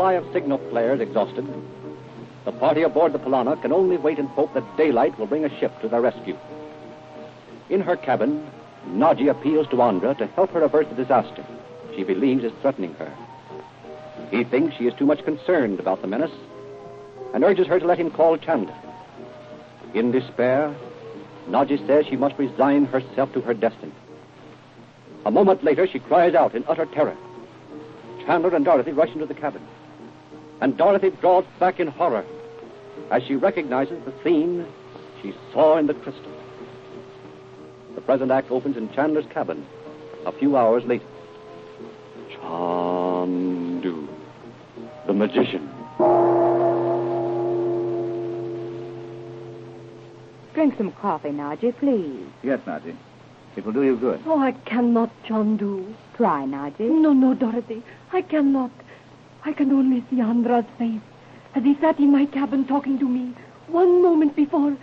supply of signal flares exhausted, the party aboard the Polana can only wait and hope that daylight will bring a ship to their rescue. In her cabin, Nadji appeals to Andra to help her avert the disaster she believes is threatening her. He thinks she is too much concerned about the menace and urges her to let him call Chandu. In despair, Nadji says she must resign herself to her destiny. A moment later, she cries out in utter terror. Chandler and Dorothy rush into the cabin, and Dorothy draws back in horror as she recognizes the scene she saw in the crystal. The present act opens in Chandler's cabin a few hours later. Chandu, the magician. Drink some coffee, Nadji, please. Yes, Nadji. It will do you good. Oh, I cannot, Chandu. Try, Nadji. No, Dorothy. I cannot. I can only see Andra's face as he sat in my cabin talking to me 1 moment before.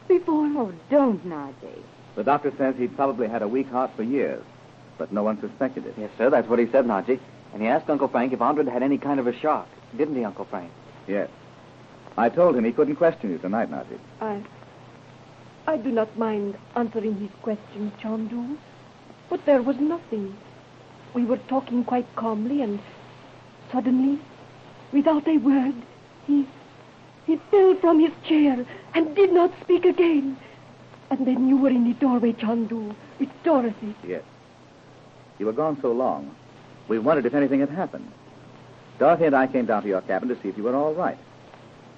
Oh, don't, Nadji. The doctor says he'd probably had a weak heart for years, but no one suspected it. Yes, sir, that's what he said, Nadji. And he asked Uncle Frank if Andra had any kind of a shock. Didn't he, Uncle Frank? Yes. I told him he couldn't question you tonight, Nadji. I do not mind answering his question, Chandu. But there was nothing. We were talking quite calmly, and suddenly, without a word, he fell from his chair and did not speak again. And then you were in the doorway, Chandu, with Dorothy. Yes. You were gone so long, we wondered if anything had happened. Dorothy and I came down to your cabin to see if you were all right.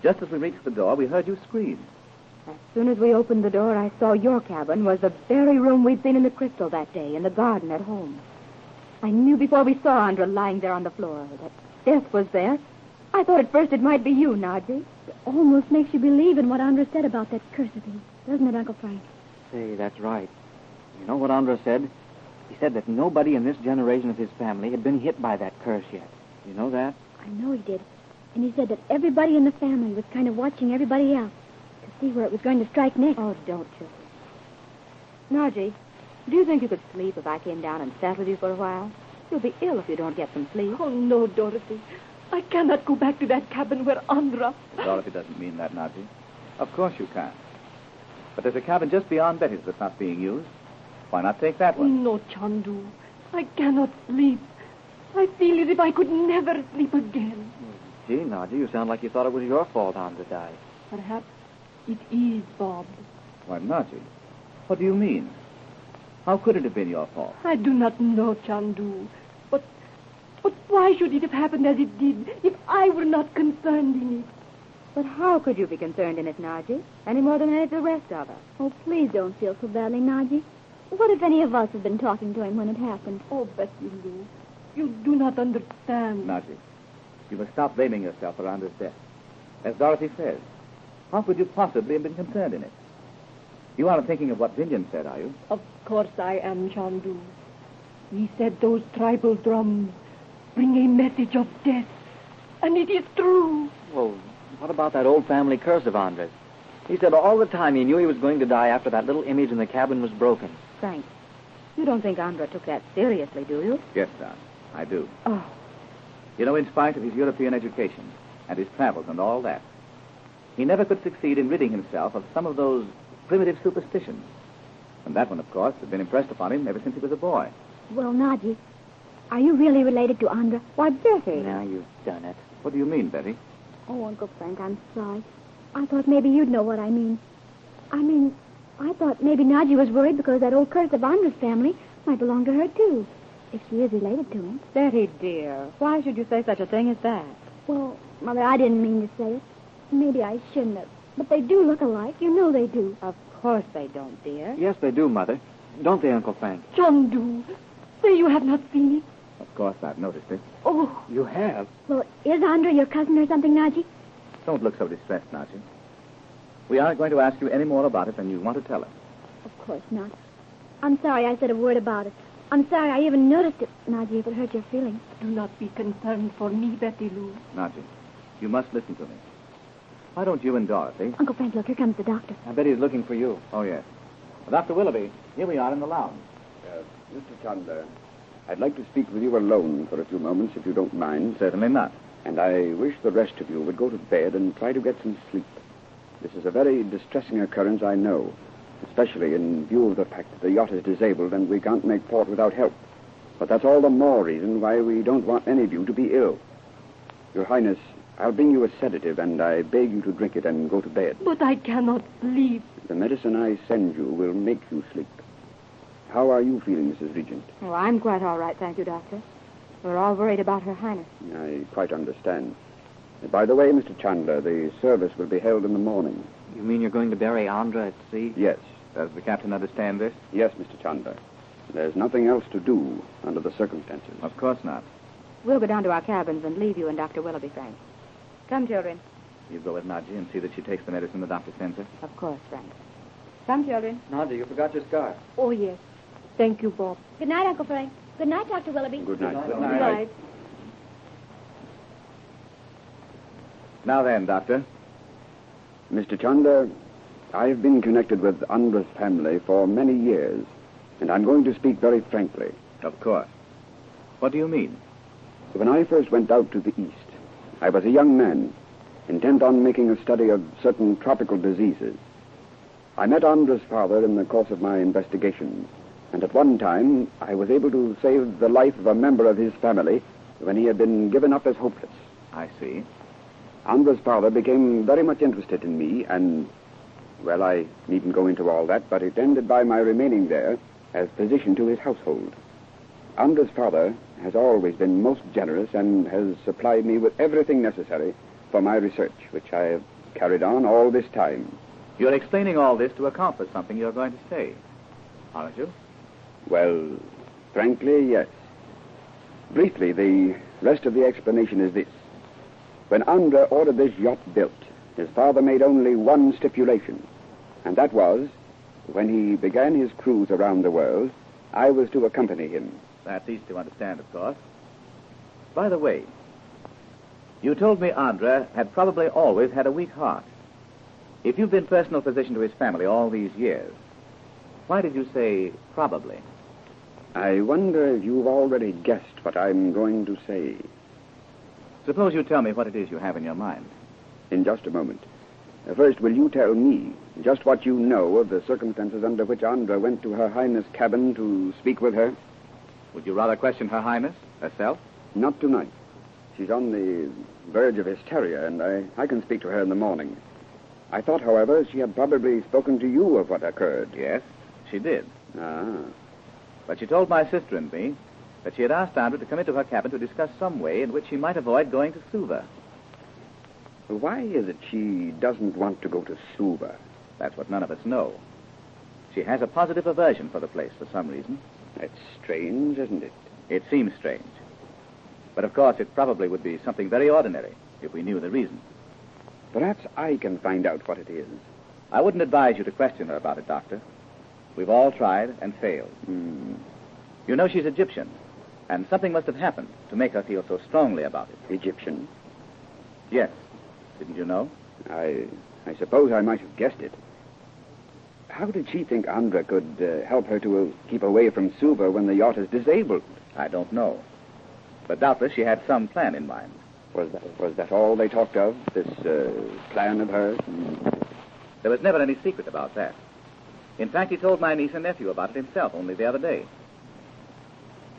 Just as we reached the door, we heard you scream. As soon as we opened the door, I saw your cabin was the very room we'd seen in the crystal that day, in the garden at home. I knew before we saw Andra lying there on the floor that death was there. I thought at first it might be you, Nadji. It almost makes you believe in what Andra said about that curse of his, doesn't it, Uncle Frank? Say, that's right. You know what Andra said? He said that nobody in this generation of his family had been hit by that curse yet. You know that? I know he did. And he said that everybody in the family was kind of watching everybody else to see where it was going to strike next. Oh, don't you? Nadji, do you think you could sleep if I came down and sat with you for a while? You'll be ill if you don't get some sleep. Oh, no, Dorothy. I cannot go back to that cabin where Andra... Dorothy doesn't mean that, Nadji. Of course you can't. But there's a cabin just beyond Betty's that's not being used. Why not take that one? No, Chandu. I cannot sleep. I feel as if I could never sleep again. Gee, Nadji, you sound like you thought it was your fault Andra died. Perhaps it is, Bob. Why, Nadji, what do you mean? How could it have been your fault? I do not know, Chandu. But why should it have happened as it did if I were not concerned in it? But how could you be concerned in it, Nadji? Any more than any of the rest of us? Oh, please don't feel so badly, Nadji. What if any of us had been talking to him when it happened? Oh, Betty Lou, you do not understand. Nadji, you must stop blaming yourself for Andra's death. As Dorothy says, how could you possibly have been concerned in it? You aren't thinking of what Vinyan said, are you? Of course I am, Chandu. He said those tribal drums bring a message of death. And it is true. Well, what about that old family curse of Andra's? He said all the time he knew he was going to die after that little image in the cabin was broken. Frank, you don't think Andra took that seriously, do you? Yes, Don, I do. Oh. You know, in spite of his European education and his travels and all that, he never could succeed in ridding himself of some of those primitive superstitions. And that one, of course, had been impressed upon him ever since he was a boy. Well, Nadji, are you really related to Andra? Why, Betty. Now you've done it. What do you mean, Betty? Oh, Uncle Frank, I'm sorry. I thought maybe you'd know what I mean. I thought maybe Nadji was worried because that old curse of Andra's family might belong to her, too, if she is related to him. Betty, dear, why should you say such a thing as that? Well, Mother, I didn't mean to say it. Maybe I shouldn't have. But they do look alike. You know they do. Of course they don't, dear. Yes, they do, Mother. Don't they, Uncle Frank? Chandu, say you have not seen it. Of course I've noticed it. Oh, You have? Well, is Andra your cousin or something, Nadji? Don't look so distressed, Nadji. We aren't going to ask you any more about it than you want to tell us. Of course not. I'm sorry I said a word about it. I'm sorry I even noticed it, Nadji, if it hurt your feelings. do not be concerned for me, Betty Lou. Nadji, you must listen to me. Why don't you and Dorothy... Uncle Frank, look, here comes the doctor. I bet he's looking for you. Oh, yes. Well, Dr. Willoughby, here we are in the lounge. Mr. Chandler, I'd like to speak with you alone for a few moments, if you don't mind. Certainly not. And I wish the rest of you would go to bed and try to get some sleep. This is a very distressing occurrence, I know, especially in view of the fact that the yacht is disabled and we can't make port without help. But that's all the more reason why we don't want any of you to be ill. Your Highness, I'll bring you a sedative, and I beg you to drink it and go to bed. But I cannot sleep. The medicine I send you will make you sleep. How are you feeling, Mrs. Regent? Oh, I'm quite all right, thank you, Doctor. We're all worried about Her Highness. I quite understand. By the way, Mr. Chandler, the service will be held in the morning. You mean you're going to bury Andra at sea? Yes. Does the captain understand this? Yes, Mr. Chandler. There's nothing else to do under the circumstances. Of course not. We'll go down to our cabins and leave you and Dr. Willoughby, Frank. Come, children. You go with Nadji and see that she takes the medicine the doctor sends her. Of course, Frank. Come, children. Nadji, you forgot your scarf. Oh, yes. Thank you, Bob. Good night, Uncle Frank. Good night, Dr. Willoughby. Good night. Good Good night. Now then, Doctor. Mr. Chandler, I've been connected with Andra's family for many years, and I'm going to speak very frankly. Of course. What do you mean? When I first went out to the East, I was a young man, intent on making a study of certain tropical diseases. I met Andra's father in the course of my investigations, and at one time I was able to save the life of a member of his family when he had been given up as hopeless. I see. Andra's father became very much interested in me, and, well, I needn't go into all that, but it ended by my remaining there as physician to his household. Andra's father has always been most generous and has supplied me with everything necessary for my research, which I have carried on all this time. You're explaining all this to account for something you're going to say, aren't you? Well, frankly, yes. Briefly, the rest of the explanation is this. When Andra ordered this yacht built, his father made only one stipulation, and that was, when he began his cruise around the world, I was to accompany him. That's easy to understand, of course. By the way, you told me Andra had probably always had a weak heart. If you've been personal physician to his family all these years, why did you say probably? I wonder if you've already guessed what I'm going to say. Suppose you tell me what it is you have in your mind. In just a moment. First, will you tell me just what you know of the circumstances under which Andra went to Her Highness' cabin to speak with her? Would you rather question Her Highness herself? Not tonight. She's on the verge of hysteria, and I can speak to her in the morning. I thought, however, she had probably spoken to you of what occurred. Yes, she did. Ah. But she told my sister and me that she had asked Andra to come into her cabin to discuss some way in which she might avoid going to Suva. Why is it she doesn't want to go to Suva? That's what none of us know. She has a positive aversion for the place for some reason. That's strange, isn't it? It seems strange. But of course, it probably would be something very ordinary if we knew the reason. Perhaps I can find out what it is. I wouldn't advise you to question her about it, Doctor. We've all tried and failed. You know she's Egyptian, and something must have happened to make her feel so strongly about it. Egyptian? Yes. Didn't you know? I suppose I might have guessed it. How did she think Andra could help her to keep away from Suva when the yacht is disabled? I don't know. But doubtless she had some plan in mind. Was that all they talked of, this plan of hers? There was never any secret about that. In fact, he told my niece and nephew about it himself only the other day.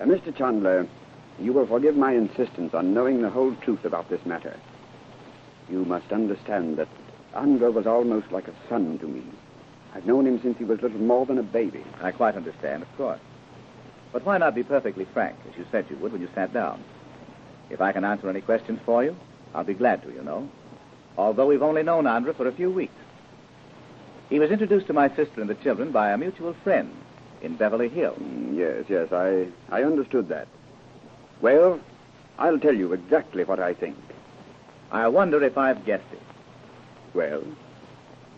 Mr. Chandler, you will forgive my insistence on knowing the whole truth about this matter. You must understand that Andra was almost like a son to me. I've known him since he was little more than a baby. I quite understand, of course. But why not be perfectly frank, as you said you would when you sat down? If I can answer any questions for you, I'll be glad to, you know. Although we've only known Andra for a few weeks. He was introduced to my sister and the children by a mutual friend in Beverly Hills. Yes, I understood that. Well, I'll tell you exactly what I think. I wonder if I've guessed it. Well?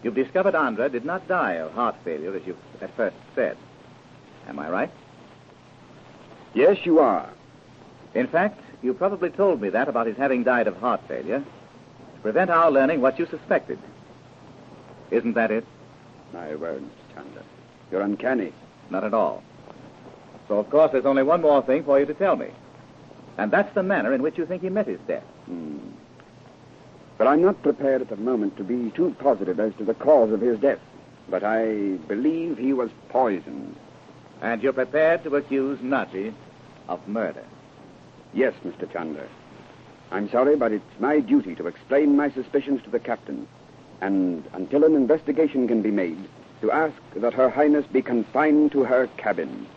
You've discovered Andra did not die of heart failure, as you at first said. Am I right? Yes, you are. In fact, you probably told me that about his having died of heart failure to prevent our learning what you suspected. Isn't that it? My word, Mr. Chandler. You're uncanny. Not at all. So, of course, there's only one more thing for you to tell me. And that's the manner in which you think he met his death. But I'm not prepared at the moment to be too positive as to the cause of his death. But I believe he was poisoned. And you're prepared to accuse Nadji of murder? Yes, Mr. Chandler. I'm sorry, but it's my duty to explain my suspicions to the captain. And until an investigation can be made, to ask that Her Highness be confined to her cabin.